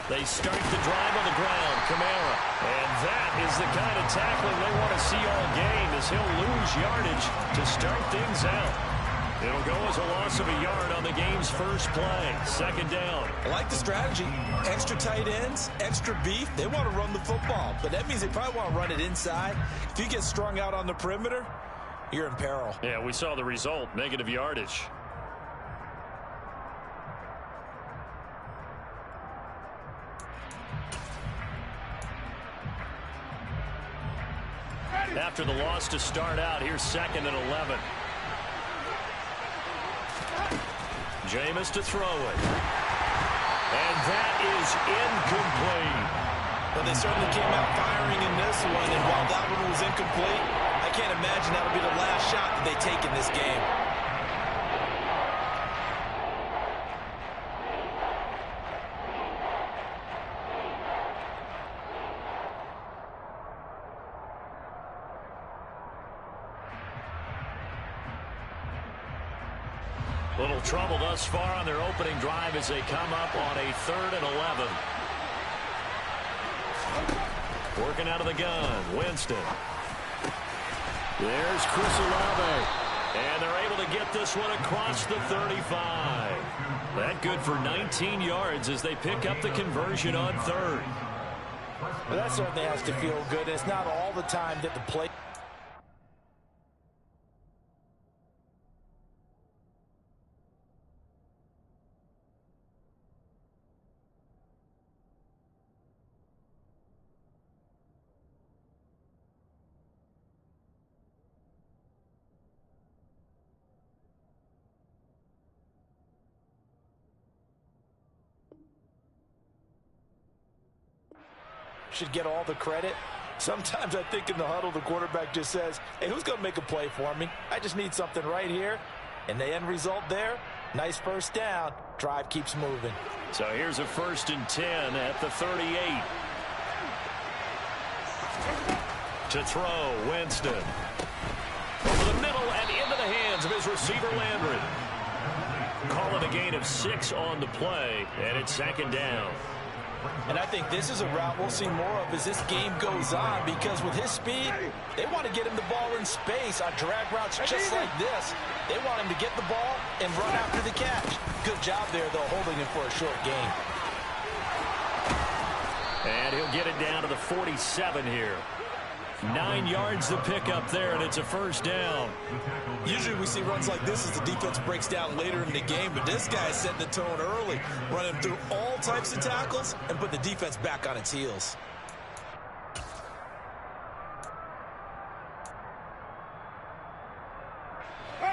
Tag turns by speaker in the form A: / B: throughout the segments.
A: They start the drive on the ground. Kamara. And that is the kind of tackling they want to see all game, as he'll lose yardage to start things out. It'll go as a loss of a yard on the game's first play. Second down.
B: I like the strategy. Extra tight ends, extra beef. They want to run the football, but that means they probably want to run it inside. If you get strung out on the perimeter, you're in peril.
A: Yeah, we saw the result. Negative yardage. After the loss to start out, here's 2nd and 11. Jameis to throw it. And that is incomplete.
B: Well, they certainly came out firing in this one, and while that one was incomplete, I can't imagine that'll be the last shot that they take in this game.
A: Little trouble thus far on their opening drive as they come up on a 3rd and 11. Working out of the gun, Winston. There's Chris Olave. And they're able to get this one across the 35. That good for 19 yards as they pick up the conversion on 3rd.
B: Well, that certainly has to feel good. It's not all the time that the play... should get all the credit. Sometimes I think in the huddle, the quarterback just says, hey, who's going to make a play for me? I just need something right here. And the end result there, nice first down. Drive keeps moving.
A: So here's a 1st and 10 at the 38. To throw, Winston. Over the middle and into the hands of his receiver, Landry. Call it a gain of 6 on the play, and it's 2nd down.
B: And I think this is a route we'll see more of as this game goes on, because with his speed, they want to get him the ball in space on drag routes just like this. They want him to get the ball and run after the catch. Good job there, though, holding him for a short gain.
A: And he'll get it down to the 47 here. 9 yards to pick up there, and it's a 1st down.
B: Usually we see runs like this as the defense breaks down later in the game, but this guy is setting the tone early, running through all types of tackles and put the defense back on its heels.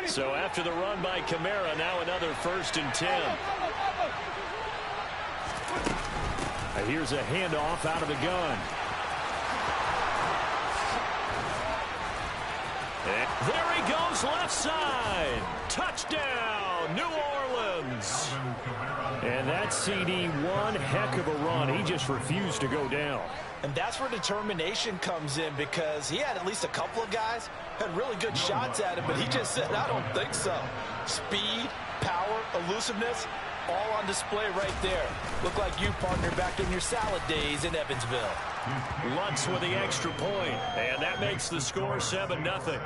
A: So after the run by Kamara, now another 1st and 10. Here's a handoff out of the gun. And there he goes, left side. Touchdown, New Orleans. And that CD, one heck of a run. He just refused to go down.
B: And that's where determination comes in, because he had at least a couple of guys had really good shots at him, but he just said, I don't think so. Speed, power, elusiveness, all on display right there. Look like you, partner, back in your salad days in Evansville.
A: Lutz with the extra point, and that makes the score 7-0.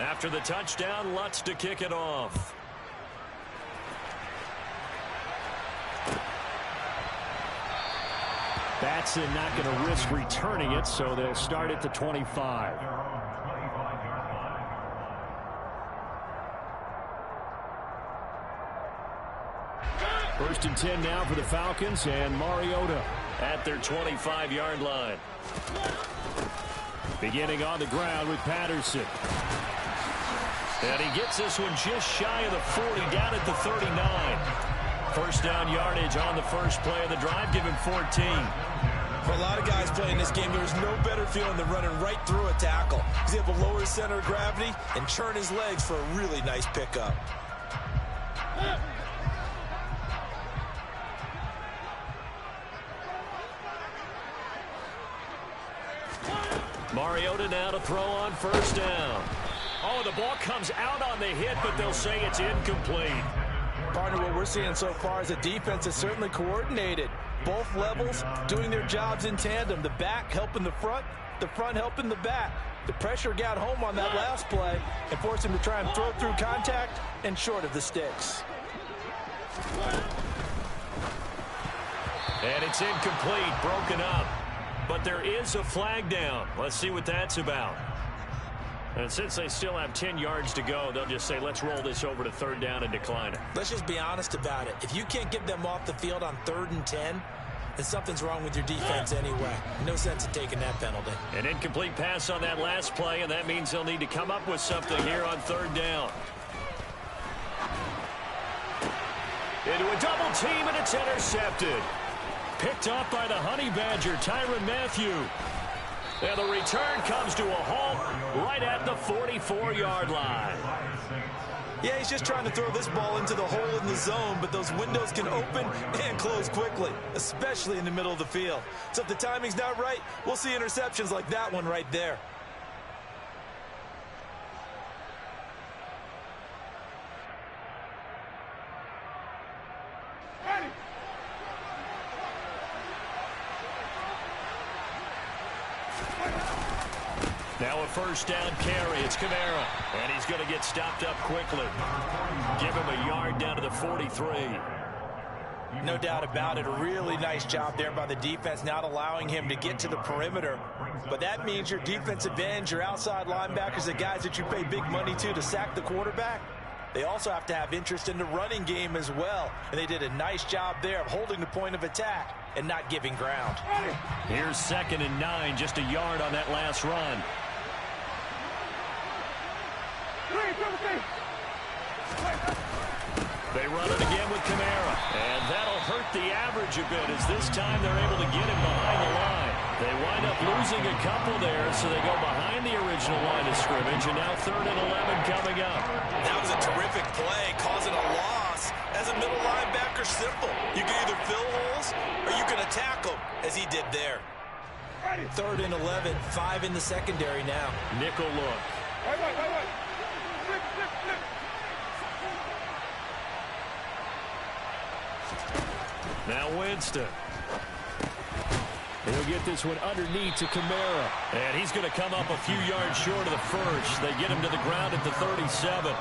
A: After the touchdown, Lutz to kick it off. Batson not going to risk returning it, so they'll start at the 25. First and 10 now for the Falcons, and Mariota at their 25-yard line. Beginning on the ground with Patterson. And he gets this one just shy of the 40, down at the 39. First down yardage on the first play of the drive, give him 14.
B: For a lot of guys playing this game, there's no better feeling than running right through a tackle. He's able to lower his center of gravity and churn his legs for a really nice pickup.
A: Mariota now to throw on first down. Oh, the ball comes out on the hit, but they'll say it's incomplete.
B: Partner, what we're seeing so far is the defense is certainly coordinated. Both levels doing their jobs in tandem. The back helping the front helping the back. The pressure got home on that last play and forced him to try and throw through contact and short of the sticks.
A: And it's incomplete, broken up. But there is a flag down. Let's see what that's about. And since they still have 10 yards to go, they'll just say, let's roll this over to third down and decline it.
B: Let's just be honest about it. If you can't get them off the field on 3rd and 10, then something's wrong with your defense anyway. No sense in taking that penalty.
A: An incomplete pass on that last play, and that means they'll need to come up with something here on 3rd down. Into a double team, and it's intercepted. Picked up by the Honey Badger, Tyrann Mathieu. And the return comes to a halt right at the 44-yard line.
B: Yeah, he's just trying to throw this ball into the hole in the zone, but those windows can open and close quickly, especially in the middle of the field. So if the timing's not right, we'll see interceptions like that one right there.
A: Now a first down carry. It's Kamara. And he's going to get stopped up quickly. Give him a yard down to the 43.
B: No doubt about it. A really nice job there by the defense, not allowing him to get to the perimeter. But that means your defensive ends, your outside linebackers, the guys that you pay big money to sack the quarterback, they also have to have interest in the running game as well. And they did a nice job there of holding the point of attack and not giving ground.
A: Here's 2nd and 9, just a yard on that last run. They run it again with Kamara, and that'll hurt the average a bit as this time they're able to get him behind the line. They wind up losing a couple there, so they go behind the original line of scrimmage, and now 3rd and 11 coming up.
B: That was a terrific play, causing a loss. As a middle linebacker, simple. You can either fill holes or you can attack them, as he did there. 3rd and 11, 5 in the secondary now.
A: Nickel look. Now Winston. He'll get this one underneath to Kamara. And he's going to come up a few yards short of the first. They get him to the ground at the 37.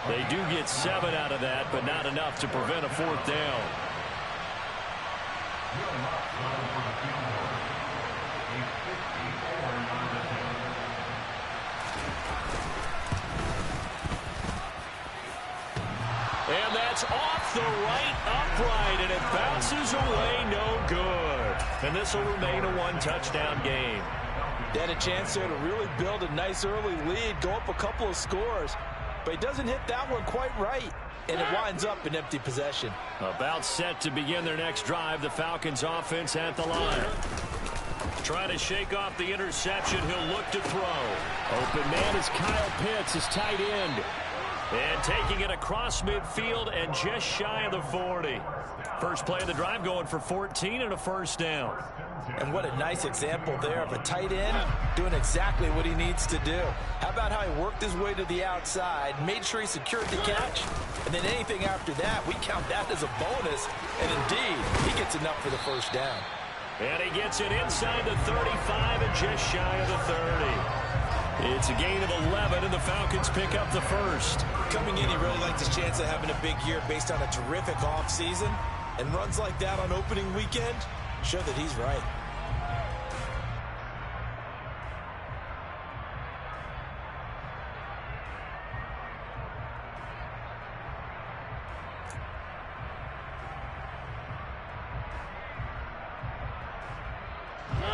A: They do get 7 out of that, but not enough to prevent a 4th down. And that's off the right upright, and it bounces away no good. And this will remain a 1-touchdown game.
B: They had a chance there to really build a nice early lead, go up a couple of scores. But he doesn't hit that one quite right, and it winds up in empty possession.
A: About set to begin their next drive, the Falcons offense at the line. Trying to shake off the interception, he'll look to throw. Open man is Kyle Pitts, his tight end. And taking it across midfield and just shy of the 40. First play of the drive going for 14 and a first down.
B: And what a nice example there of a tight end doing exactly what he needs to do. How about how he worked his way to the outside, made sure he secured the catch, and then anything after that, we count that as a bonus. And indeed, he gets enough for the first down.
A: And he gets it inside the 35 and just shy of the 30. It's a gain of 11, and the Falcons pick up the first.
B: Coming in, he really liked his chance of having a big year based on a terrific offseason. And runs like that on opening weekend show that he's right.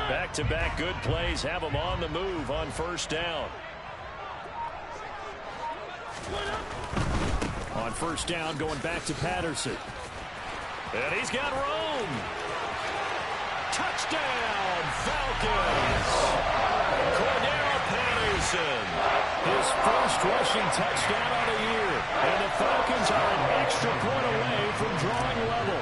A: Back-to-back good plays have him on the move on first down. On first down, going back to Patterson. And he's got room. Touchdown, Falcons! Cordell Patterson, his first rushing touchdown on the year. And the Falcons are an extra point away from drawing level.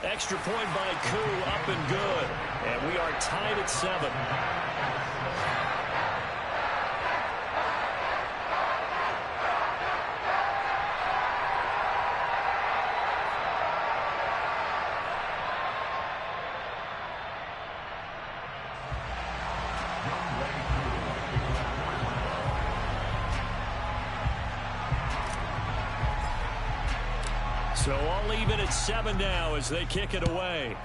A: Extra point by Koo, up and good. And we are tied at 7. So all even at 7 now as they kick it away.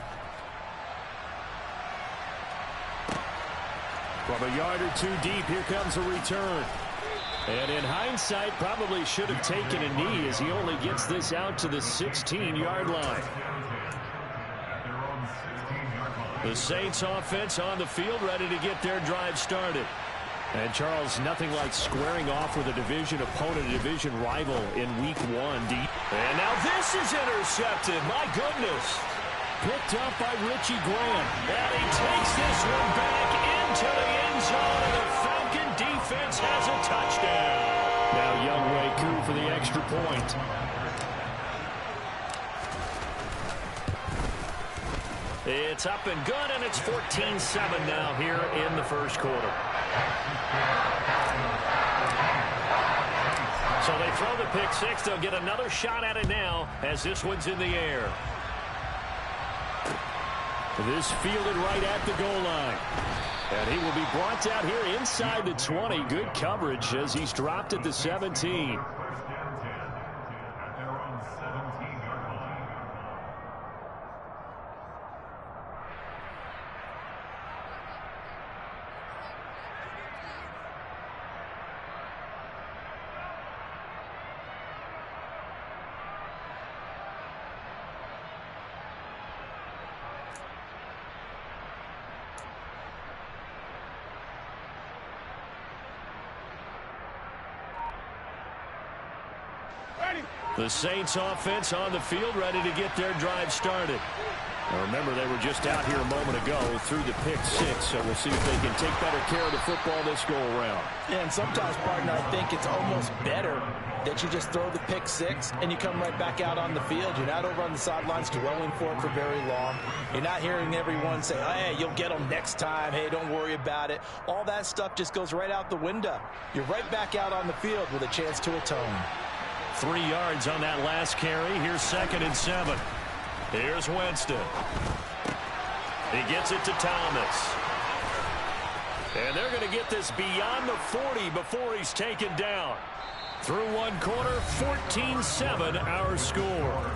A: From a yard or two deep, here comes a return. And in hindsight, probably should have taken a knee as he only gets this out to the 16-yard line. The Saints offense on the field, ready to get their drive started. And, Charles, nothing like squaring off with a division opponent, a division rival in Week 1. And now this is intercepted. My goodness. Picked up by Richie Grant. And he takes this one back into the end zone, and the Falcon defense has a touchdown. Now Younghoe Koo for the extra point. It's up and good, and it's 14-7 now here in the first quarter. So they throw the pick six. They'll get another shot at it now as this one's in the air. This fielded right at the goal line. And he will be brought down here inside the 20. Good coverage as he's dropped at the 17. The Saints offense on the field, ready to get their drive started. Now remember, they were just out here a moment ago through the pick six, so we'll see if they can take better care of the football this go-around.
B: Yeah, and sometimes, partner, I think it's almost better that you just throw the pick six and you come right back out on the field. You're not over on the sidelines dwelling for it for very long. You're not hearing everyone say, hey, you'll get them next time. Hey, don't worry about it. All that stuff just goes right out the window. You're right back out on the field with a chance to atone.
A: 3 yards on that last carry. Here's 2nd and 7. Here's Winston. He gets it to Thomas. And they're going to get this beyond the 40 before he's taken down. Through one quarter, 14-7 our score.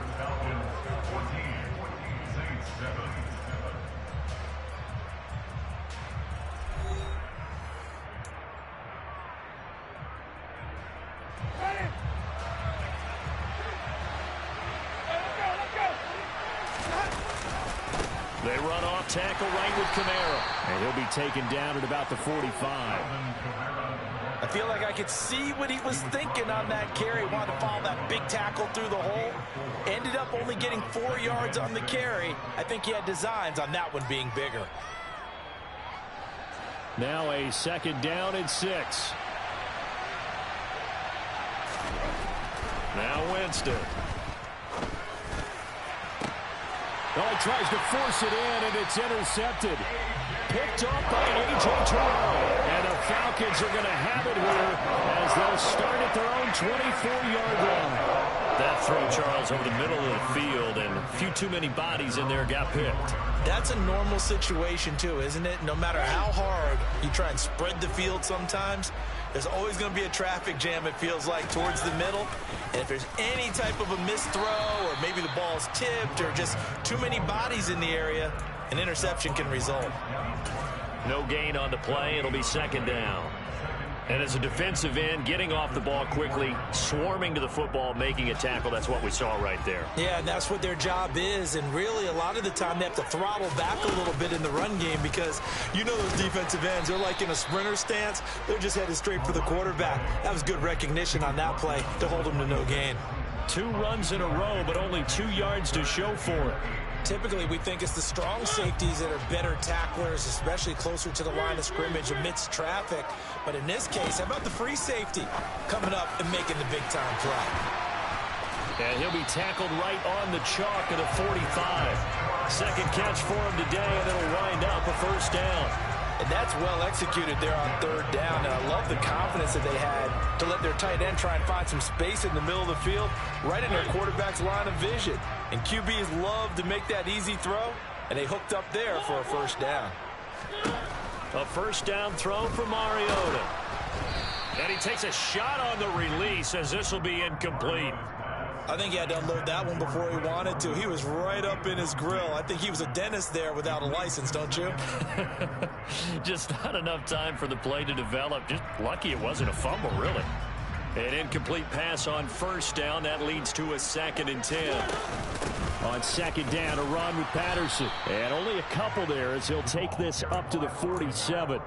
A: They run off tackle right with Kamara. And he'll be taken down at about the 45.
B: I feel like I could see what he was thinking on that carry. Wanted to follow that big tackle through the hole. Ended up only getting 4 yards on the carry. I think he had designs on that one being bigger.
A: Now a 2nd down and 6. Now Winston. Oh, he tries to force it in, and it's intercepted. Picked up by A.J. Terrell. And the Falcons are going to have it here as they'll start at their own 24-yard line. That throw, Charles, over the middle of the field, and a few too many bodies in there got picked.
B: That's a normal situation, too, isn't it? No matter how hard you try and spread the field sometimes, there's always going to be a traffic jam, it feels like, towards the middle. And if there's any type of a missed throw or maybe the ball's tipped or just too many bodies in the area, an interception can result.
A: No gain on the play. It'll be 2nd down. And as a defensive end, getting off the ball quickly, swarming to the football, making a tackle, that's what we saw right there.
B: Yeah, and that's what their job is. And really, a lot of the time, they have to throttle back a little bit in the run game because you know those defensive ends, they're like in a sprinter stance. They're just headed straight for the quarterback. That was good recognition on that play to hold them to no gain.
A: 2 runs in a row, but only 2 yards to show for it.
B: Typically, we think it's the strong safeties that are better tacklers, especially closer to the line of scrimmage amidst traffic. But in this case, how about the free safety coming up and making the big-time play?
A: And he'll be tackled right on the chalk of the 45. Second catch for him today, and it'll wind up a first down.
B: And that's well executed there on third down. And I love the confidence that they had to let their tight end try and find some space in the middle of the field, right in their quarterback's line of vision. And QBs love to make that easy throw, and they hooked up there for a first down.
A: A first down throw for Mariota. And he takes a shot on the release as this will be incomplete.
B: I think he had to unload that one before he wanted to. He was right up in his grill. I think he was a dentist there without a license, don't you?
A: Just not enough time for the play to develop. Just lucky it wasn't a fumble, really. An incomplete pass on first down. That leads to a 2nd and 10. On second down, a run with Patterson. And only a couple there as he'll take this up to the 47.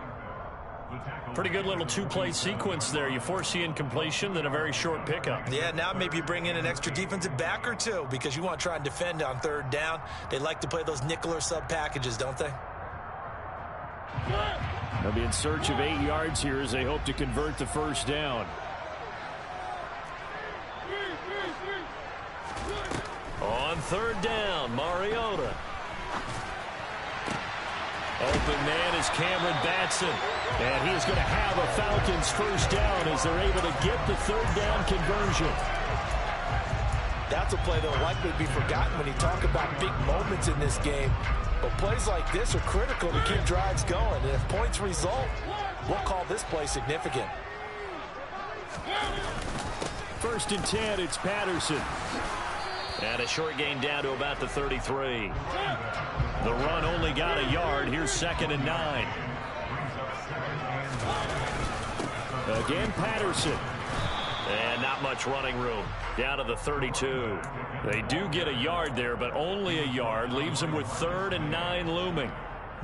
A: Pretty good little 2-play sequence there. You force the incompletion, then a very short pickup.
B: Yeah, now maybe you bring in an extra defensive back or two because you want to try and defend on third down. They like to play those nickel or sub packages, don't they?
A: They'll be in search of 8 yards here as they hope to convert the first down. On third down, Mariota. Open man is Cameron Batson. And he is going to have a Falcons first down as they're able to get the third down conversion.
B: That's a play that will likely be forgotten when you talk about big moments in this game. But plays like this are critical to keep drives going. And if points result, we'll call this play significant.
A: First and 10, it's Patterson. And a short gain down to about the 33. The run only got a yard. Here's 2nd and 9. Again, Patterson. And not much running room. Down to the 32. They do get a yard there, but only a yard. Leaves them with 3rd and 9 looming.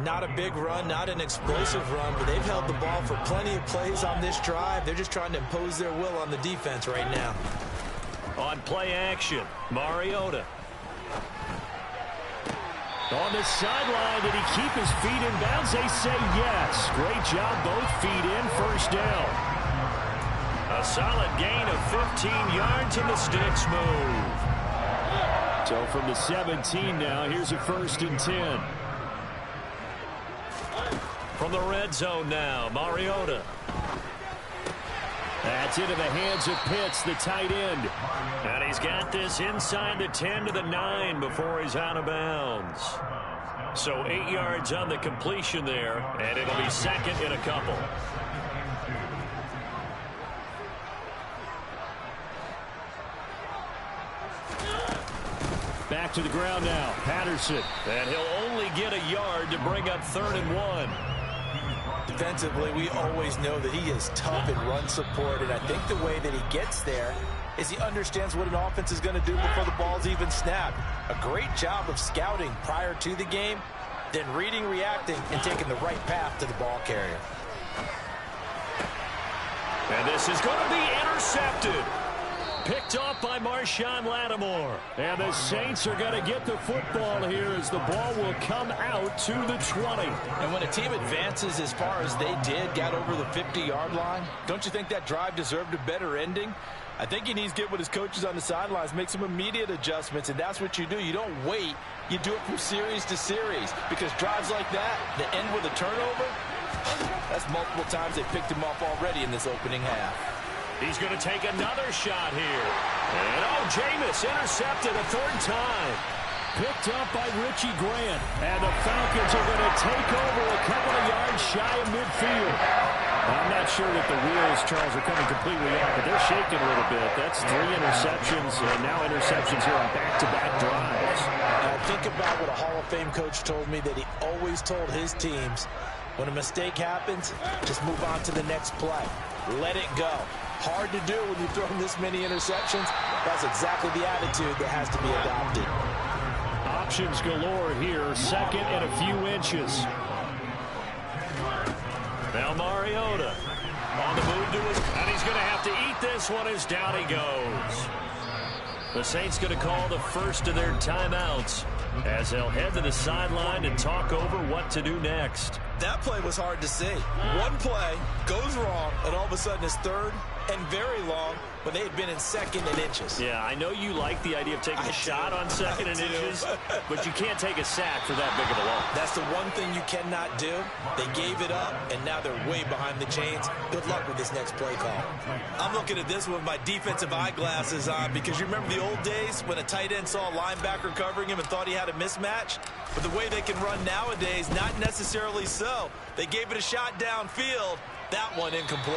B: Not a big run, not an explosive run, but they've held the ball for plenty of plays on this drive. They're just trying to impose their will on the defense right now.
A: On play action, Mariota. On the sideline, did he keep his feet in bounds? They say yes. Great job, both feet in, first down. A solid gain of 15 yards and the sticks move. So from the 17 now, here's a 1st and 10. From the red zone now, Mariota. That's into the hands of Pitts, the tight end. And he's got this inside the 10 to the 9 before he's out of bounds. So 8 yards on the completion there, and it'll be 2nd and a couple. Back to the ground now, Patterson. And he'll only get a yard to bring up 3rd and 1.
B: Defensively, we always know that he is tough in run support, and I think the way that he gets there is he understands what an offense is going to do before the ball's even snapped. A great job of scouting prior to the game, then reading, reacting, and taking the right path to the ball carrier.
A: And this is going to be intercepted. Picked off by Marshawn Lattimore. And the Saints are going to get the football here as the ball will come out to the 20.
B: And when a team advances as far as they did, got over the 50-yard line, don't you think that drive deserved a better ending? I think he needs to get with his coaches on the sidelines, make some immediate adjustments, and that's what you do. You don't wait. You do it from series to series, because drives like that end with a turnover, that's multiple times they picked him off already in this opening half.
A: He's going to take another shot here. And, Jameis intercepted a 3rd time. Picked up by Richie Grant. And the Falcons are going to take over a couple of yards shy of midfield. I'm not sure that the wheels, Charles, are coming completely off, but they're shaking a little bit. That's 3 interceptions, and now interceptions here on back-to-back drives.
B: Now think about what a Hall of Fame coach told me, that he always told his teams, when a mistake happens, just move on to the next play. Let it go. Hard to do when you've thrown this many interceptions. That's exactly the attitude that has to be adopted.
A: Options galore here. 2nd and a few inches. Now Mariota on the move to his, and he's going to have to eat this one as down he goes. The Saints going to call the first of their timeouts as they'll head to the sideline and talk over what to do next.
B: That play was hard to see. One play goes wrong, and all of a sudden it's third and very long when they had been in second and inches.
A: Yeah, I know you like the idea of taking a shot on second and inches, but you can't take a sack for that big of a loss.
B: That's the one thing you cannot do. They gave it up, and now they're way behind the chains. Good luck with this next play call. I'm looking at this with my defensive eyeglasses on because you remember the old days when a tight end saw a linebacker covering him and thought he had a mismatch? But the way they can run nowadays, not necessarily so. They gave it a shot downfield. That one incomplete.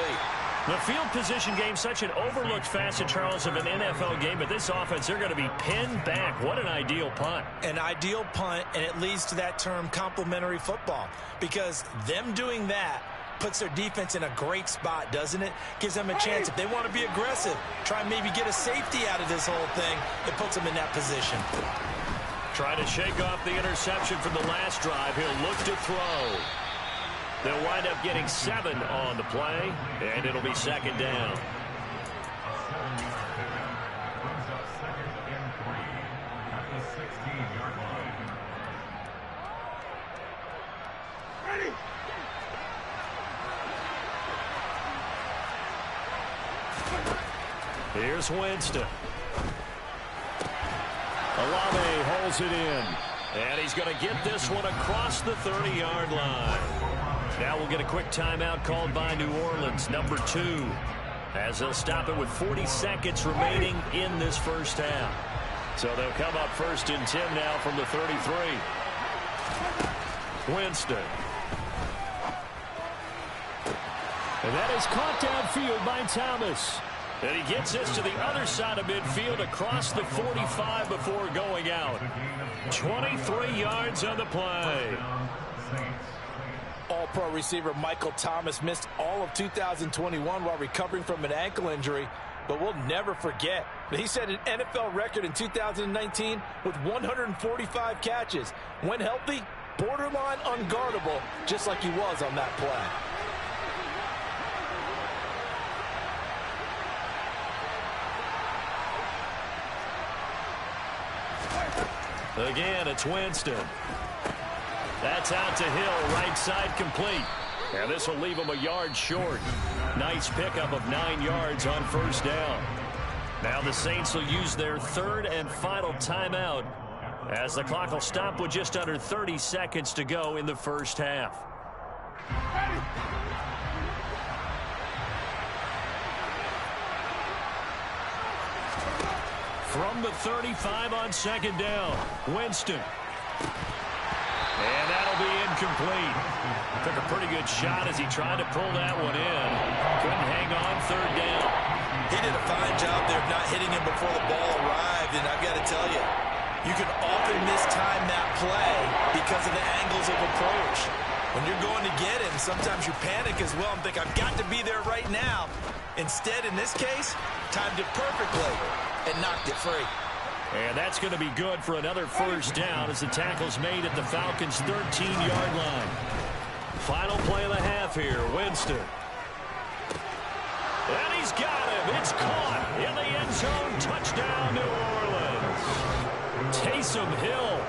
A: The field position game, such an overlooked facet, Charles, of an NFL game, but this offense, they're going to be pinned back. What an ideal punt.
B: An ideal punt, and it leads to that term complementary football, because them doing that puts their defense in a great spot, doesn't it? Gives them a chance. If they want to be aggressive, try and maybe get a safety out of this whole thing, it puts them in that position.
A: Try to shake off the interception from the last drive. He'll look to throw. They'll wind up getting 7 on the play, and it'll be second down. Here's Winston. Olave holds it in. And he's going to get this one across the 30-yard line. Now we'll get a quick timeout called by New Orleans, number 2, as they'll stop it with 40 seconds remaining in this first half. So they'll come up first and 10 now from the 33. Winston. And that is caught downfield by Thomas. And he gets this to the other side of midfield across the 45 before going out. 23 yards on the play.
B: All-pro receiver Michael Thomas missed all of 2021 while recovering from an ankle injury, but we'll never forget that he set an NFL record in 2019 with 145 catches. When healthy, borderline unguardable, just like he was on that play.
A: Again, it's Winston. That's out to Hill, right side complete. And this will leave him a yard short. Nice pickup of 9 yards on first down. Now the Saints will use their third and final timeout as the clock will stop with just under 30 seconds to go in the first half. From the 35 on second down, Winston. And that'll be incomplete. Took a pretty good shot as he tried to pull that one in. Couldn't hang on third down.
B: He did a fine job there of not hitting him before the ball arrived, and I've got to tell you, you can often mistime that play because of the angles of approach. When you're going to get him, sometimes you panic as well and think, I've got to be there right now. Instead, in this case, timed it perfectly and knocked it free.
A: And that's going to be good for another first down as the tackle's made at the Falcons' 13-yard line. Final play of the half here, Winston. And he's got him. It's caught in the end zone. Touchdown, New Orleans. Taysom Hill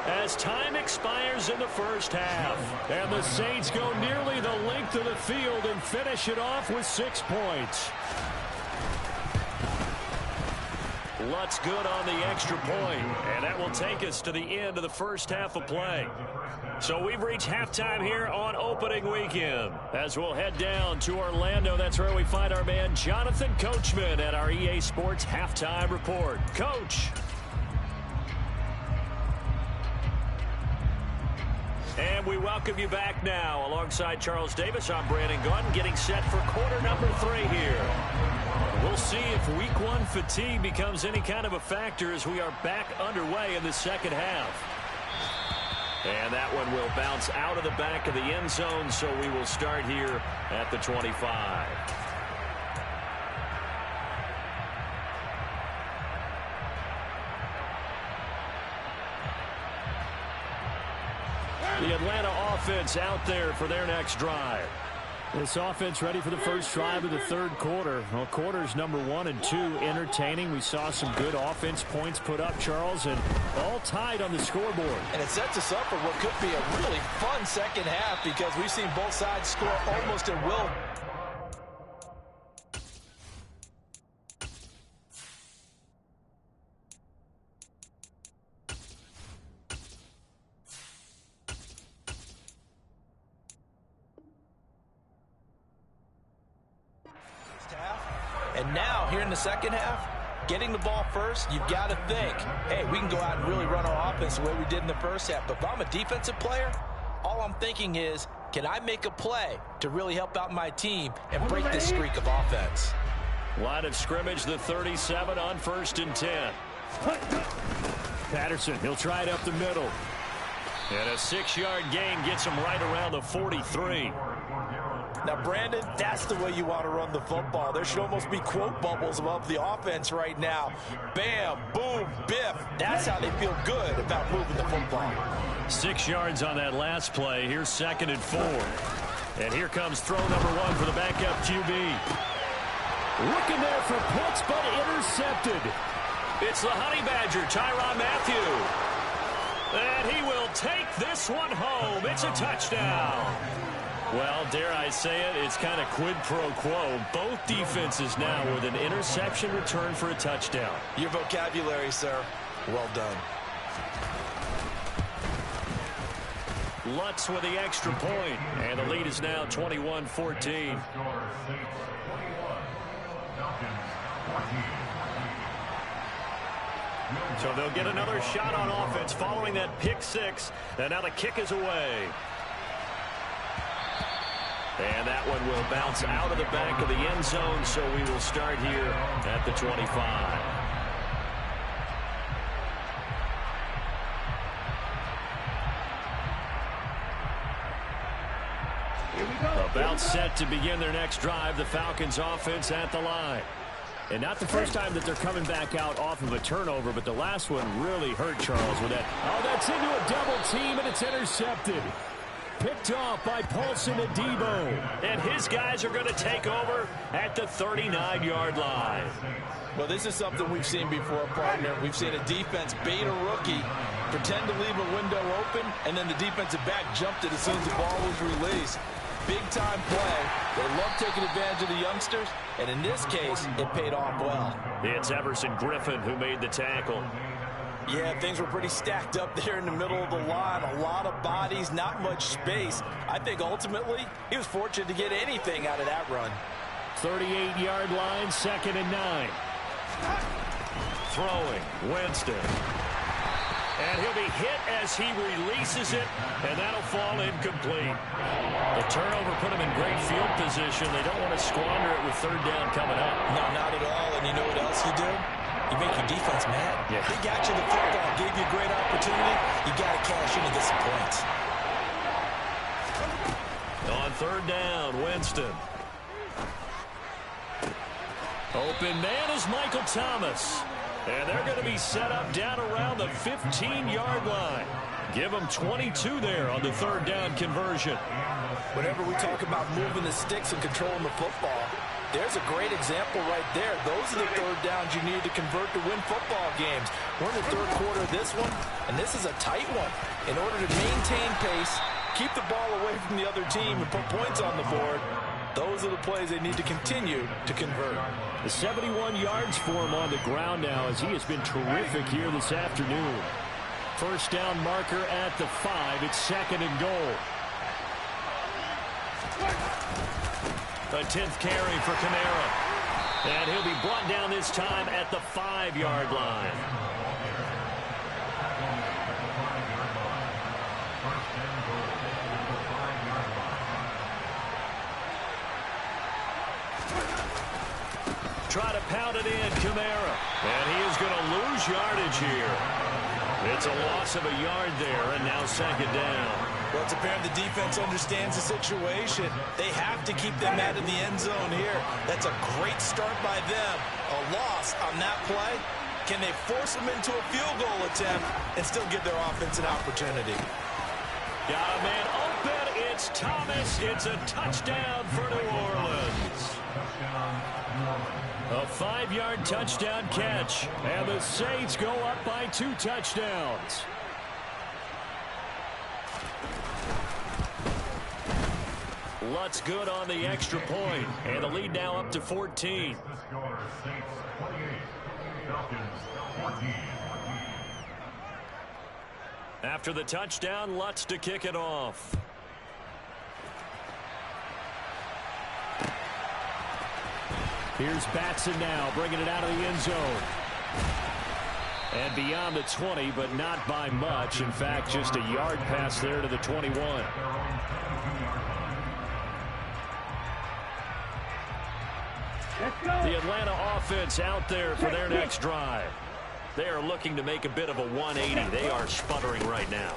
A: as time expires in the first half. And the Saints go nearly the length of the field and finish it off with 6 points. Lutz good on the extra point, and that will take us to the end of the first half of play. So we've reached halftime here on opening weekend. As we'll head down to Orlando, that's where we find our man Jonathan Coachman at our EA Sports Halftime Report. Coach. And we welcome you back now. Alongside Charles Davis, I'm Brandon Gaudin, getting set for quarter number 3 here. We'll see if week 1 fatigue becomes any kind of a factor as we are back underway in the second half. And that one will bounce out of the back of the end zone, so we will start here at the 25. The Atlanta offense out there for their next drive. This offense ready for the first drive of the third quarter. Well, quarters number 1 and 2 entertaining. We saw some good offense points put up, Charles, and all tied on the scoreboard.
B: And it sets us up for what could be a really fun second half because we've seen both sides score almost at will. And now, here in the second half, getting the ball first, you've got to think, hey, we can go out and really run our offense the way we did in the first half. But if I'm a defensive player, all I'm thinking is, can I make a play to really help out my team and break this streak of offense?
A: Line of scrimmage, the 37 on 1st and 10. Patterson, he'll try it up the middle. And a 6-yard gain gets him right around the 43.
B: Now, Brandon, that's the way you want to run the football. There should almost be quote bubbles above the offense right now. Bam, boom, biff. That's how they feel good about moving the football.
A: 6 yards on that last play. Here's 2nd and 4. And here comes throw number 1 for the backup QB. Looking there for Pitts, but intercepted. It's the Honey Badger, Tyrann Mathieu. And he will take this one home. It's a touchdown. Well, dare I say it, it's kind of quid pro quo. Both defenses now with an interception return for a touchdown.
B: Your vocabulary, sir. Well done.
A: Lutz with the extra point, and the lead is now 21-14. So they'll get another shot on offense following that pick 6, and now the kick is away. And that one will bounce out of the back of the end zone, so we will start here at the 25. About set to begin their next drive, the Falcons offense at the line. And not the first time that they're coming back out off of a turnover, but the last one really hurt Charles with that. Oh, that's into a double team, and it's intercepted. Picked off by Paulson Adebo. And his guys are going to take over at the 39-yard line.
B: Well, this is something we've seen before, partner. We've seen a defense bait a rookie, pretend to leave a window open, and then the defensive back jumped it as soon as the ball was released. Big-time play. They love taking advantage of the youngsters, and in this case, it paid off well.
A: It's Everson Griffin who made the tackle.
B: Yeah, things were pretty stacked up there in the middle of the line. A lot of bodies, not much space. I think ultimately he was fortunate to get anything out of that run.
A: 38-yard line, 2nd and 9. Throwing, Winston. And he'll be hit as he releases it, and that'll fall incomplete. The turnover put him in great field position. They don't want to squander it with 3rd down coming up.
B: No, not at all. And you know what else you do? You make your defense mad.
A: Yeah.
B: They got you the football, gave you a great opportunity. You got to cash in to get some points.
A: On 3rd down, Winston. Open man is Michael Thomas. And they're going to be set up down around the 15-yard line. Give them 22 there on the 3rd down conversion.
B: Whenever we talk about moving the sticks and controlling the football, there's a great example right there. Those are the 3rd downs you need to convert to win football games. We're in the 3rd quarter of this one, and this is a tight one. In order to maintain pace, keep the ball away from the other team, and put points on the board, those are the plays they need to continue to convert.
A: The 71 yards for him on the ground now, as he has been terrific here this afternoon. 1st down marker at the 5. It's 2nd and goal. A 10th carry for Kamara. And he'll be brought down this time at the 5-yard line. Try to pound it in, Kamara. And he is going to lose yardage here. It's a loss of a yard there, and now 2nd down.
B: Well, it's apparent the defense understands the situation. They have to keep them out of the end zone here. That's a great start by them. A loss on that play. Can they force them into a field goal attempt and still give their offense an opportunity?
A: Got a man open. It's It's Thomas. It's a touchdown for New Orleans. A 5-yard touchdown catch. And the Saints go up by 2 touchdowns. Lutz good on the extra point, and the lead now up to 14. After the touchdown, Lutz to kick it off. Here's Batson now, bringing it out of the end zone. And beyond the 20, but not by much. In fact, just a yard pass there to the 21. The Atlanta offense out there for their next drive. They are looking to make a bit of a 180. They are sputtering right now.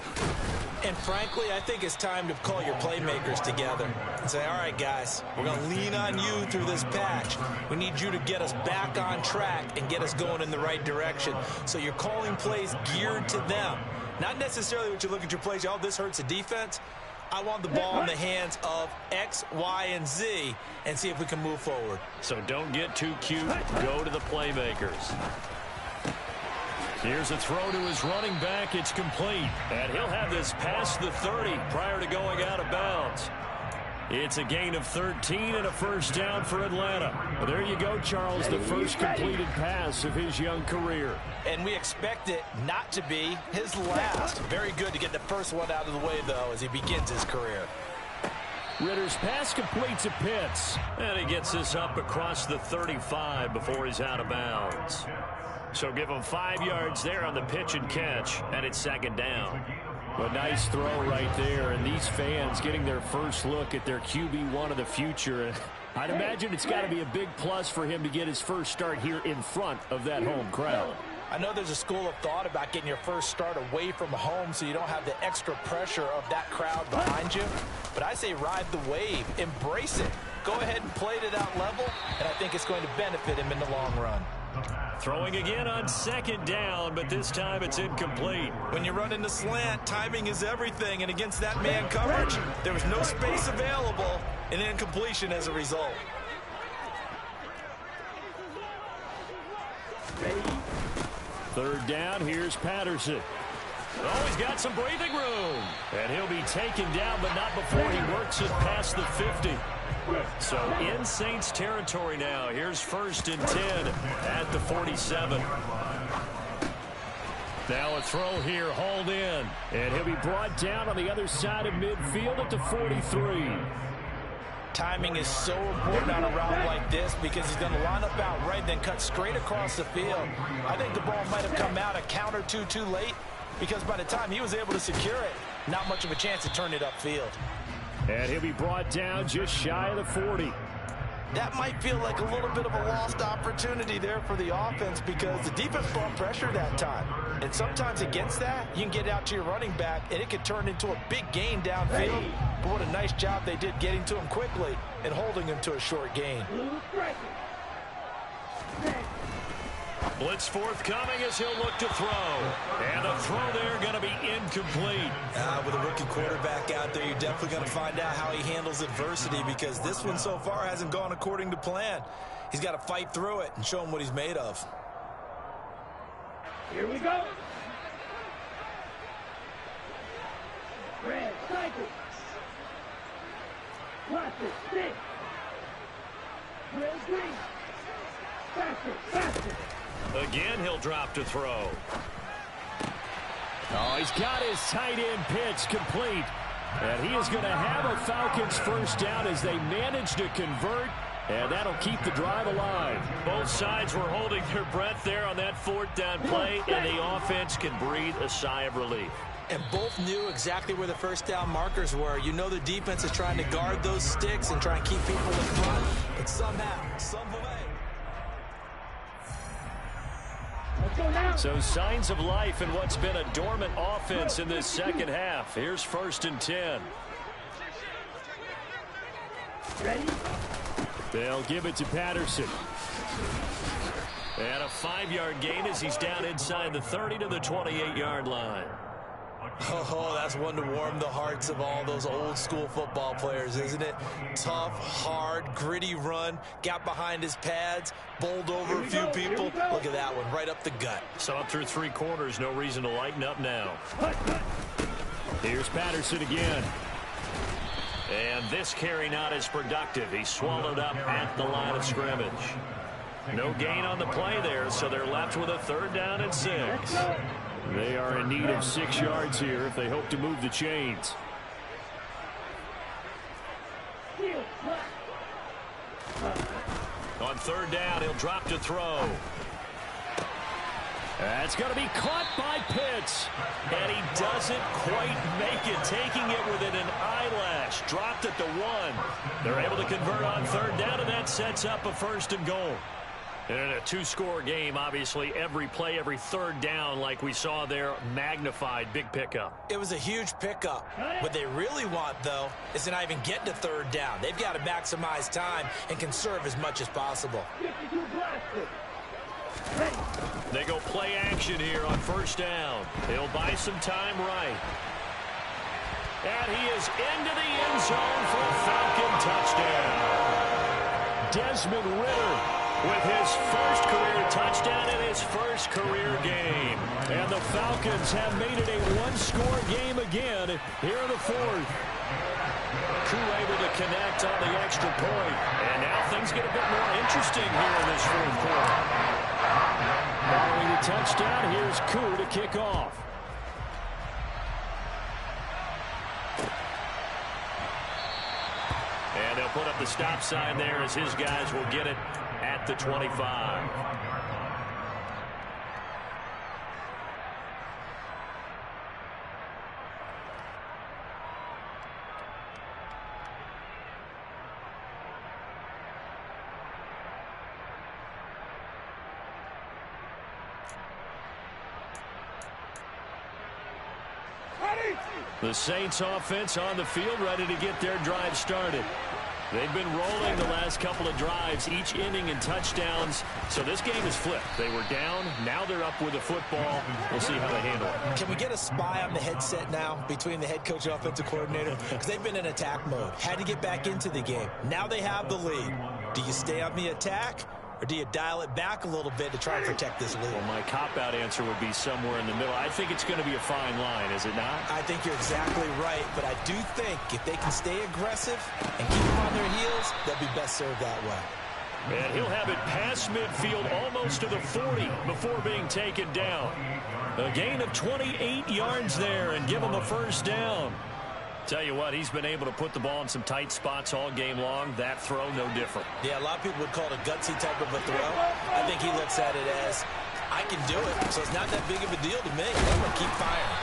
B: And frankly, I think it's time to call your playmakers together and say, all right, guys, we're going to lean on you through this patch. We need you to get us back on track and get us going in the right direction. So you're calling plays geared to them. Not necessarily what you look at your plays, oh, this hurts the defense. I want the ball in the hands of X, Y, and Z and see if we can move forward.
A: So don't get too cute. Go to the playmakers. Here's a throw to his running back. It's complete. And he'll have this past the 30 prior to going out of bounds. It's a gain of 13 and a first down for Atlanta. Well, there you go, Charles, the first completed pass of his young career.
B: And we expect it not to be his last. Very good to get the first one out of the way, though, as he begins his career.
A: Ritter's pass completes at Pitts. And he gets this up across the 35 before he's out of bounds. So give him 5 yards there on the pitch and catch, and it's second down. A nice throw right there, and these fans getting their first look at their QB1 of the future. I'd imagine it's got to be a big plus for him to get his first start here in front of that home crowd.
B: I know there's a school of thought about getting your first start away from home so you don't have the extra pressure of that crowd behind you. But I say ride the wave, embrace it. Go ahead and play to that level, and I think it's going to benefit him in the long run.
A: Throwing again on second down, but this time it's incomplete.
B: When you run in the slant, timing is everything, and against that man coverage, there was no space available, and incompletion as a result.
A: Third down, here's Patterson. Oh, he's got some breathing room. And he'll be taken down, but not before he works it past the 50. So in Saints territory now. Here's 1st and 10 at the 47. Now a throw here, hauled in. And he'll be brought down on the other side of midfield at the 43.
B: Timing is so important on a route like this because he's going to line up out right, then cut straight across the field. I think the ball might have come out a count or two too late because by the time he was able to secure it, not much of a chance to turn it upfield.
A: And he'll be brought down just shy of the 40.
B: That might feel like a little bit of a lost opportunity there for the offense because the defense brought pressure that time. And sometimes against that, you can get out to your running back, and it could turn into a big gain downfield. But what a nice job they did getting to him quickly and holding him to a short gain.
A: Blitz forthcoming as he'll look to throw. And the throw there going to be incomplete.
B: With a rookie quarterback out there, you're definitely going to find out how he handles adversity because this one so far hasn't gone according to plan. He's got to fight through it and show him what he's made of.
C: Here we go. Red cycle. Watch it, stick. Red green. Faster, faster.
A: Again, he'll drop to throw. Oh, he's got his tight end pitch complete. And he is going to have a Falcons first down as they manage to convert. And that'll keep the drive alive. Both sides were holding their breath there on that 4th down play, and the offense can breathe a sigh of relief.
B: And both knew exactly where the first down markers were. You know the defense is trying to guard those sticks and try and keep people in front. But somehow, some way.
A: So signs of life in what's been a dormant offense in this second half. Here's 1st and 10.
C: Ready?
A: They'll give it to Patterson. And a 5-yard gain as he's down inside the 30 to the 28-yard line.
B: Oh, that's one to warm the hearts of all those old school football players, isn't it? Tough, hard, gritty run, got behind his pads, bowled over a few people. Look at that one, right up the gut.
A: So up through 3 quarters, no reason to lighten up now. Here's Patterson again. And this carry not as productive. He's swallowed up at the line of scrimmage. No gain on the play there, so they're left with a 3rd down and 6. They are in need of 6 yards here if they hope to move the chains. On 3rd down, he'll drop to throw. That's going to be caught by Pitts. And he doesn't quite make it, taking it within an eyelash. Dropped at the 1. They're able to convert on 3rd down, and that sets up a 1st and goal. And in a 2-score game, obviously, every play, every 3rd down, like we saw there, magnified. Big pickup.
B: It was a huge pickup. What they really want, though, is to not even get to 3rd down. They've got to maximize time and conserve as much as possible.
A: They go play action here on 1st down. He'll buy some time right. And he is into the end zone for a Falcon touchdown. Desmond Ridder with his 1st career touchdown in his 1st career game. And the Falcons have made it a 1-score game again here in the 4th. Koo able to connect on the extra point. And now things get a bit more interesting here in this 4th quarter. Following the touchdown, here's Koo to kick off. And they'll put up the stop sign there as his guys will get it at the 25. The Saints offense on the field, ready to get their drive started. They've been rolling the last couple of drives, each inning in touchdowns. So this game is flipped. They were down. Now they're up with the football. We'll see how they handle it.
B: Can we get a spy on the headset now between the head coach and offensive coordinator? Because they've been in attack mode. Had to get back into the game. Now they have the lead. Do you stay on the attack? Or do you dial it back a little bit to try and protect this lead?
A: Well, my cop-out answer would be somewhere in the middle. I think it's going to be a fine line, is it not?
B: I think you're exactly right, but I do think if they can stay aggressive and keep them on their heels, they'll be best served that way.
A: And he'll have it past midfield almost to the 40 before being taken down. A gain of 28 yards there and give him a 1st down. Tell you what, he's been able to put the ball in some tight spots all game long. That throw, no different.
B: Yeah, a lot of people would call it a gutsy type of a throw. I think he looks at it as, I can do it, so it's not that big of a deal to me. I'm going to keep firing.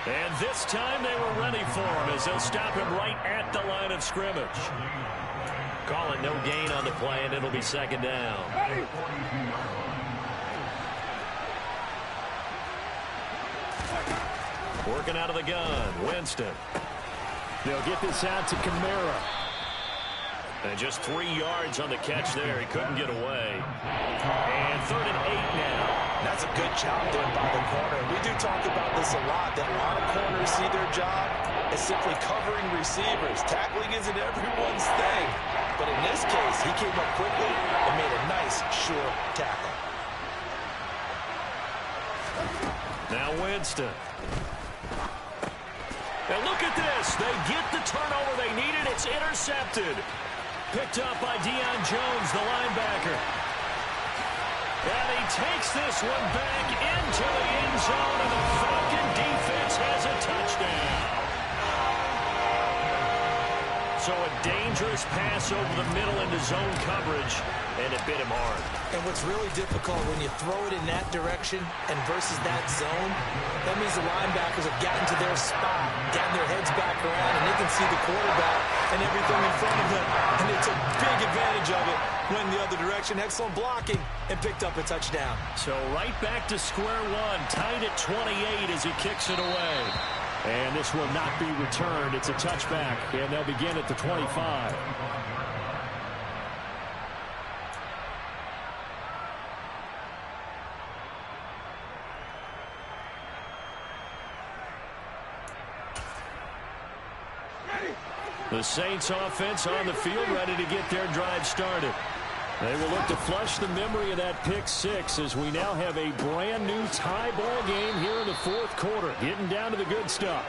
A: And this time they were ready for him as they'll stop him right at the line of scrimmage. Call it no gain on the play, and it'll be 2nd down. Working out of the gun, Winston. They'll get this out to Kamara. And just 3 yards on the catch there. He couldn't get away. And 3rd and 8 now.
B: That's a good job done by the corner. We do talk about this a lot, that a lot of corners see their job as simply covering receivers. Tackling isn't everyone's thing. But in this case, he came up quickly and made a nice, sure tackle.
A: Now Winston. And look at this. They get the turnover they needed. It's intercepted. Picked up by Deion Jones, the linebacker. And he takes this one back into the end zone, and the Falcon defense has a touchdown. So a dangerous pass over the middle into zone coverage, and it bit him hard.
B: And what's really difficult when you throw it in that direction and versus that zone, that means the linebackers have gotten to their spot, gotten their heads back around, and they can see the quarterback and everything in front of them. And they took big advantage of it, went the other direction, excellent blocking, and picked up a touchdown.
A: So right back to square one, tied at 28 as he kicks it away. And this will not be returned. It's a touchback, and they'll begin at the 25. The Saints offense on the field, ready to get their drive started. They will look to flush the memory of that pick six as we now have a brand new tie ball game here in the fourth quarter. Getting down to the good stuff.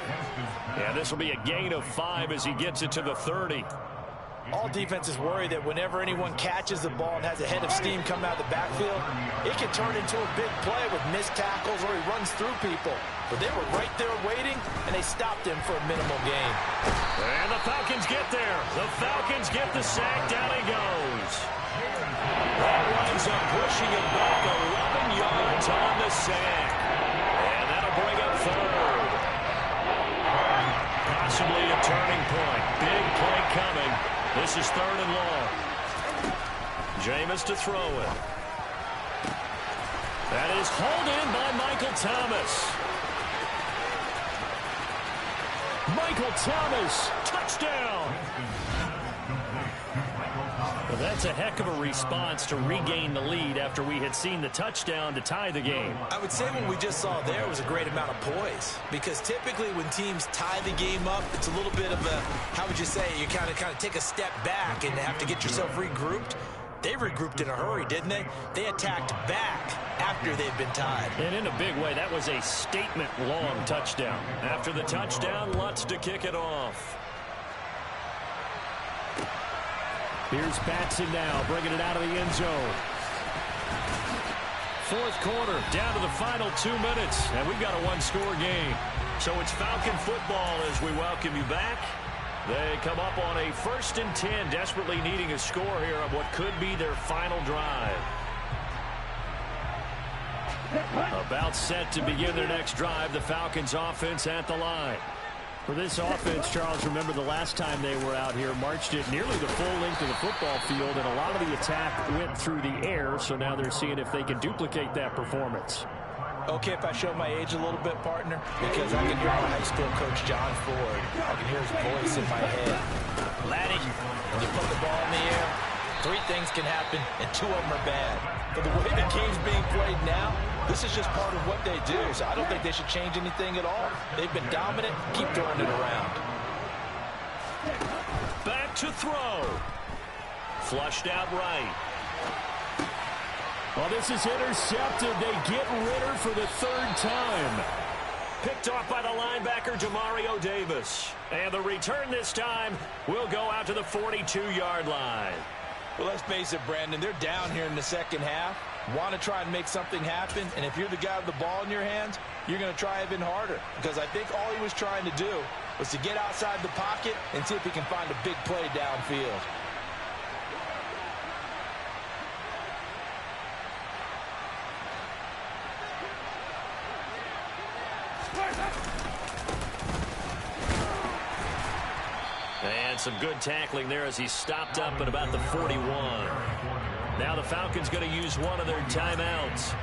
A: Yeah, this will be a gain of 5 as he gets it to the 30.
B: All defenses worry that whenever anyone catches the ball and has a head of steam come out of the backfield, it can turn into a big play with missed tackles or he runs through people. But they were right there waiting, and they stopped him for a minimal gain.
A: And the Falcons get there. The Falcons get the sack. Down he goes. That winds up pushing him back 11 yards on the sack. And that'll bring up third. Possibly a turning point. Big play coming. This is third and long. Jameis to throw it. That is hauled in by Michael Thomas. Michael Thomas, touchdown. Well, that's a heck of a response to regain the lead after we had seen the touchdown to tie the game.
B: I would say what we just saw there was a great amount of poise, because typically when teams tie the game up, it's a little bit of a, how would you say, you kind of take a step back and have to get yourself regrouped. They regrouped in a hurry, didn't they? They attacked back after they've been tied.
A: And in a big way, that was a statement-long touchdown. After the touchdown, Lutz to kick it off. Here's Batson now, bringing it out of the end zone. Fourth quarter, down to the final 2 minutes, and we've got a one-score game. So it's Falcon football as we welcome you back. They come up on a 1st and 10, desperately needing a score here on what could be their final drive. About set to begin their next drive, the Falcons offense at the line. For this offense, Charles, remember the last time they were out here, marched it nearly the full length of the football field, and a lot of the attack went through the air, so now they're seeing if they can duplicate that performance.
B: Okay, if I show my age a little bit, partner, because I can hear my high school coach, John Ford. I can hear his voice in my head. Laddie, when you put the ball in the air, 3 things can happen, and 2 of them are bad. But the way the game's being played now, this is just part of what they do, so I don't think they should change anything at all. They've been dominant. Keep throwing it around.
A: Back to throw. Flushed out right. Well, this is intercepted. They get Ritter for the 3rd time. Picked off by the linebacker, Demario Davis. And the return this time will go out to the 42-yard line.
B: Well, let's face it, Brandon, they're down here in the second half. Want to try and make something happen, and if you're the guy with the ball in your hands, you're going to try even harder, because I think all he was trying to do was to get outside the pocket and see if he can find a big play downfield.
A: And some good tackling there as he stopped up at about the 41. Now the Falcons going to use one of their timeouts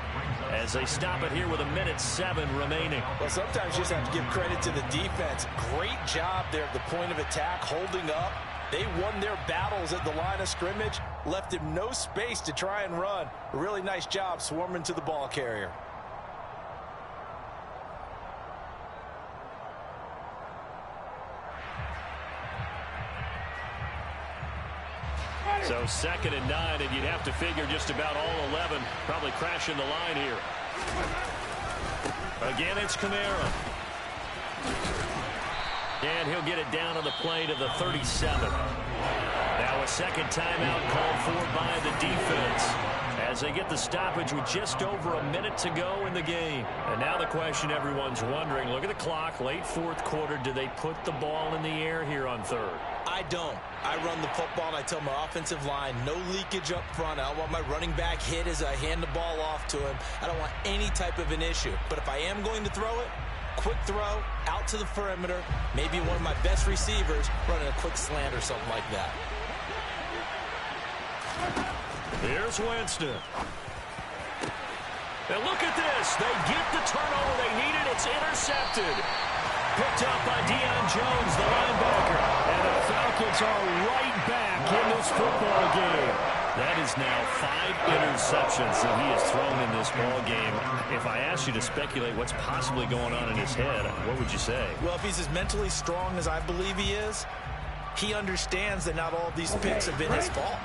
A: as they stop it here with 1:07 remaining.
B: Well, sometimes you just have to give credit to the defense. Great job there at the point of attack, holding up. They won their battles at the line of scrimmage, left him no space to try and run. A really nice job swarming to the ball carrier.
A: So 2nd and 9, and you'd have to figure just about all 11 probably crashing the line here. Again, it's Kamara. And he'll get it down on the play to the 37. Now a second timeout called for by the defense as they get the stoppage with just over a minute to go in the game. And now the question everyone's wondering, look at the clock, late 4th quarter, do they put the ball in the air here on 3rd?
B: I don't. I run the football, and I tell my offensive line, no leakage up front. I don't want my running back hit as I hand the ball off to him. I don't want any type of an issue. But if I am going to throw it, quick throw, out to the perimeter, maybe one of my best receivers running a quick slant or something like that.
A: Here's Winston. And look at this. They get the turnover they needed. It's intercepted. Picked up by Deion Jones, the linebacker. And the Falcons are right back in this football game. That is now 5 interceptions that he has thrown in this ball game. If I asked you to speculate what's possibly going on in his head, what would you say?
B: Well, if he's as mentally strong as I believe he is, he understands that not all of these picks have been his fault.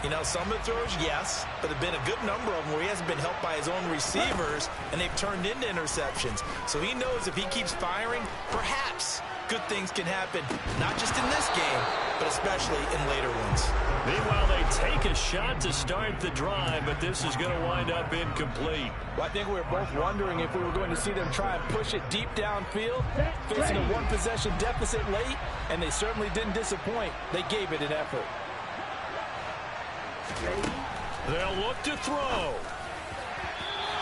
B: You know, some of the throws, yes, but there have been a good number of them where he hasn't been helped by his own receivers, and they've turned into interceptions. So he knows if he keeps firing, perhaps good things can happen, not just in this game, but especially in later ones.
A: Meanwhile, they take a shot to start the drive, but this is going to wind up incomplete.
B: Well, I think we were both wondering if we were going to see them try and push it deep downfield, facing a one-possession deficit late, and they certainly didn't disappoint. They gave it an effort.
A: They'll look to throw.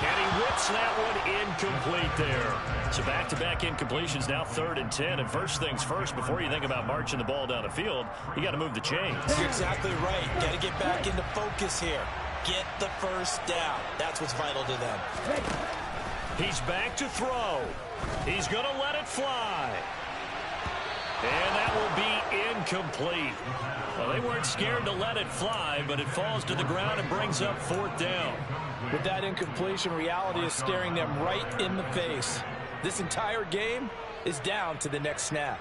A: And he whips that one incomplete there. So back-to-back incompletions, now 3rd and 10. And first things first, before you think about marching the ball down the field, you got to move the chains.
B: You're exactly right. Got to get back into focus here. Get the first down. That's what's vital to them.
A: He's back to throw. He's going to let it fly. And that will be incomplete. Well, they weren't scared to let it fly, but it falls to the ground and brings up 4th down.
B: With that incompletion, reality is staring them right in the face. This entire game is down to the next snap.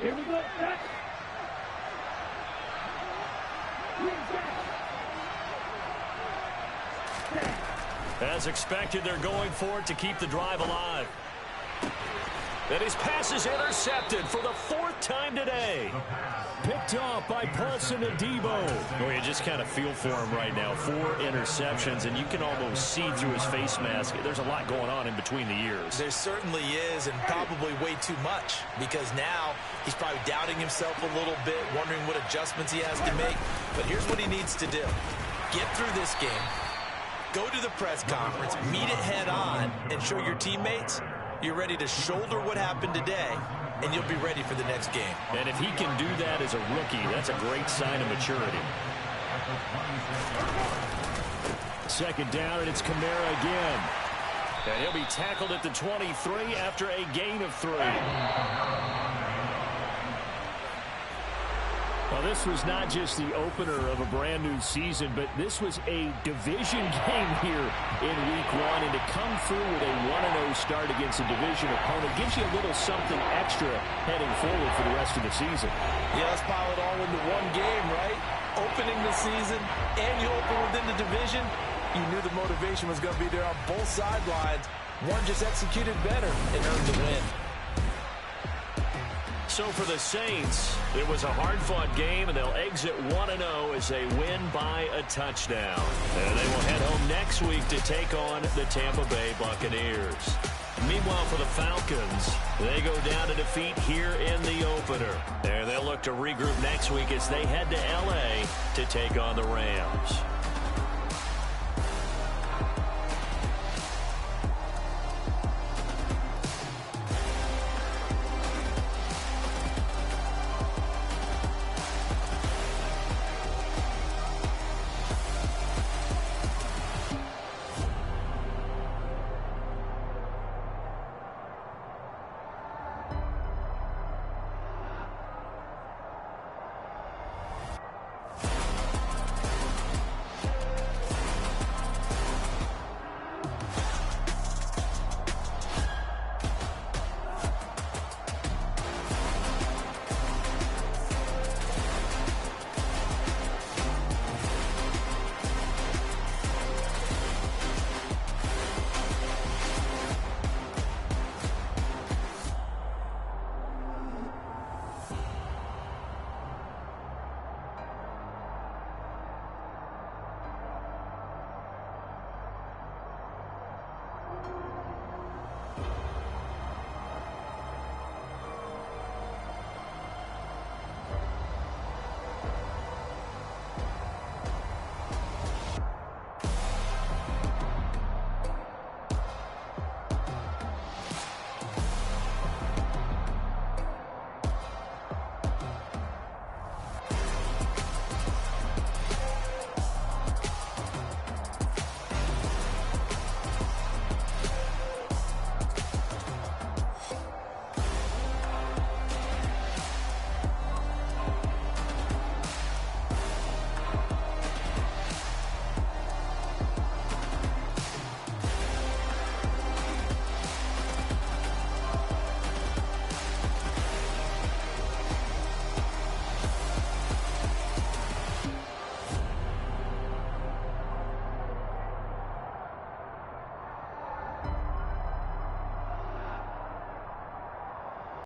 C: Here we go, set.
A: As expected, they're going for it to keep the drive alive. And his pass is intercepted for the 4th time today. Picked off by Paulson Adebo. Well, you just kind of feel for him right now. 4 interceptions, and you can almost see through his face mask. There's a lot going on in between the ears.
B: There certainly is, and probably way too much, because now he's probably doubting himself a little bit, wondering what adjustments he has to make. But here's what he needs to do. Get through this game, go to the press conference, meet it head on, and show your teammates you're ready to shoulder what happened today, and you'll be ready for the next game.
A: And if he can do that as a rookie, that's a great sign of maturity. 2nd down, and it's Kamara again. And he'll be tackled at the 23 after a gain of 3. Well, this was not just the opener of a brand-new season, but this was a division game here in Week 1. And to come through with a 1-0 start against a division opponent gives you a little something extra heading forward for the rest of the season.
B: Yeah, let's pile it all into one game, right? Opening the season, and you open within the division. You knew the motivation was going to be there on both sidelines. One just executed better and earned the win.
A: So for the Saints, it was a hard-fought game, and they'll exit 1-0 as they win by a touchdown. And they will head home next week to take on the Tampa Bay Buccaneers. Meanwhile, for the Falcons, they go down to defeat here in the opener. And they'll look to regroup next week as they head to L.A. to take on the Rams.